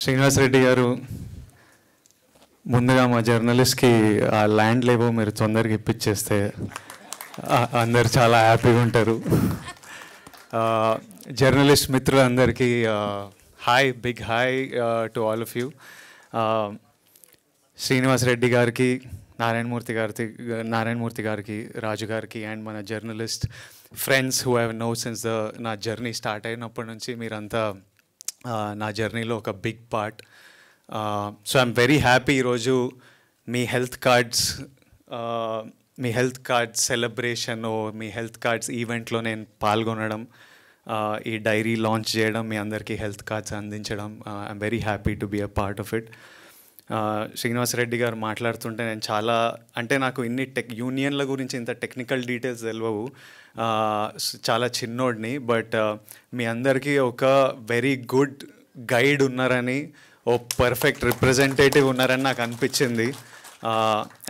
శ్రీనివాస్ రెడ్డి గారు ముందుగా మా జర్నలిస్ట్కి ఆ ల్యాండ్ లేవో మీరు తొందరగా ఇప్పించేస్తే అందరు చాలా హ్యాపీగా ఉంటారు. జర్నలిస్ట్ మిత్రులందరికీ hi, big hi to all of you. Srinivas Reddy గారికి, నారాయణమూర్తి గారికి, రాజు గారికి అండ్ మన journalist friends who have no since నా జర్నీ స్టార్ట్ అయినప్పటి నుంచి మీరంతా నా జర్నీలో ఒక big part. So I'm very happy ఈరోజు మీ హెల్త్ కార్డ్స్ సెలబ్రేషన్, మీ హెల్త్ కార్డ్స్ ఈవెంట్లో నేను పాల్గొనడం, ఈ డైరీ లాంచ్ చేయడం, మీ అందరికీ హెల్త్ కార్డ్స్ అందించడం, I'm very happy to be a part of it. Srinivas Reddy గారు మాట్లాడుతుంటే నేను నాకు ఇన్ని యూనియన్ల గురించి ఇంత టెక్నికల్ డీటెయిల్స్ తెలియవు, చాలా చిన్నోడిని. బట్ మీ అందరికీ ఒక వెరీ గుడ్ గైడ్ ఉన్నారని, ఓ పర్ఫెక్ట్ రిప్రజెంటేటివ్ ఉన్నారని నాకు అనిపించింది.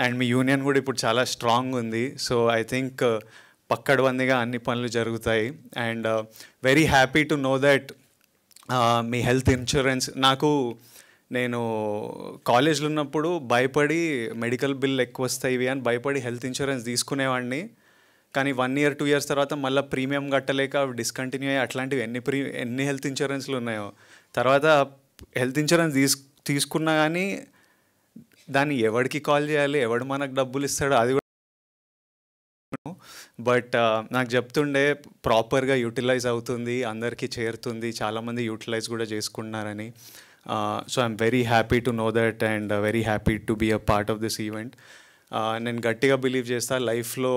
అండ్ మీ యూనియన్ కూడా ఇప్పుడు చాలా స్ట్రాంగ్ ఉంది. సో ఐ థింక్ పక్కడబందిగా అన్ని పనులు జరుగుతాయి. And very happy to know that me health insurance, నేను కాలేజ్లో ఉన్నప్పుడు భయపడి మెడికల్ బిల్ ఎక్కువ వస్తాయి అని భయపడి హెల్త్ ఇన్సూరెన్స్ తీసుకునేవాడిని. కానీ 1 year 2 years తర్వాత మళ్ళీ ప్రీమియం కట్టలేక డిస్కంటిన్యూ అయ్యి అట్లాంటివి ఎన్ని హెల్త్ ఇన్సూరెన్స్లు ఉన్నాయో. తర్వాత హెల్త్ ఇన్సూరెన్స్ తీసుకున్నా కానీ దాన్ని ఎవరికి కాల్ చేయాలి, ఎవడు మనకు డబ్బులు ఇస్తాడో అది కూడా. బట్ నాకు చెప్తుండే ప్రాపర్గా యూటిలైజ్ అవుతుంది, అందరికీ చేరుతుంది, చాలామంది యూటిలైజ్ కూడా చేసుకుంటున్నారని. So I'm very happy to know that and very happy to be a part of this event. నేను గట్టిగా బిలీవ్ చేస్తా, లైఫ్లో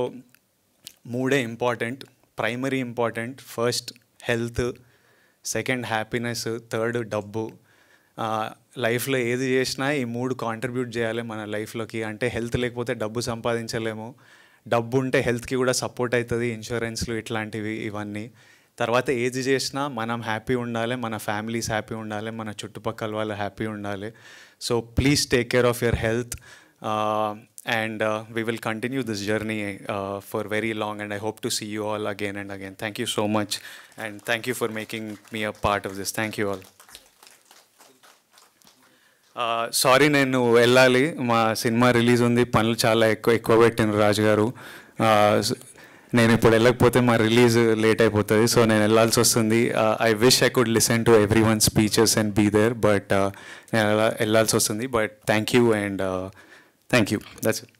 3 important, primary important. First health, second happiness, third డబ్బు. లైఫ్లో ఏది చేసినా ఈ 3 కాంట్రిబ్యూట్ చేయాలి మన లైఫ్లోకి. అంటే హెల్త్ లేకపోతే డబ్బు సంపాదించలేము, డబ్బు ఉంటే హెల్త్కి కూడా సపోర్ట్ అవుతుంది, ఇన్సూరెన్స్లు ఇట్లాంటివి ఇవన్నీ. తర్వాత ఏది చేసినా మనం హ్యాపీ ఉండాలి, మన ఫ్యామిలీస్ హ్యాపీ ఉండాలి, మన చుట్టుపక్కల వాళ్ళు హ్యాపీ ఉండాలి. So please take care of your health and we will continue this journey for very long, and I hope to see you all again and again. Thank you so much, and thank you for making me a part of this. Thank you all. Sorry, నేను వెళ్ళాలి, మా cinema release ఉంది, పనులు చాలా ఎక్కువ పెట్టిన రాజు గారు. నేను ఇప్పుడు వెళ్ళకపోతే మా రిలీజ్ లేట్ అయిపోతుంది, సో నేను వెళ్ళాల్సి వస్తుంది. I wish I could listen to every one speeches and be there, but నేను వెళ్ళాల్సి వస్తుంది. But thank you and thank you. That's it.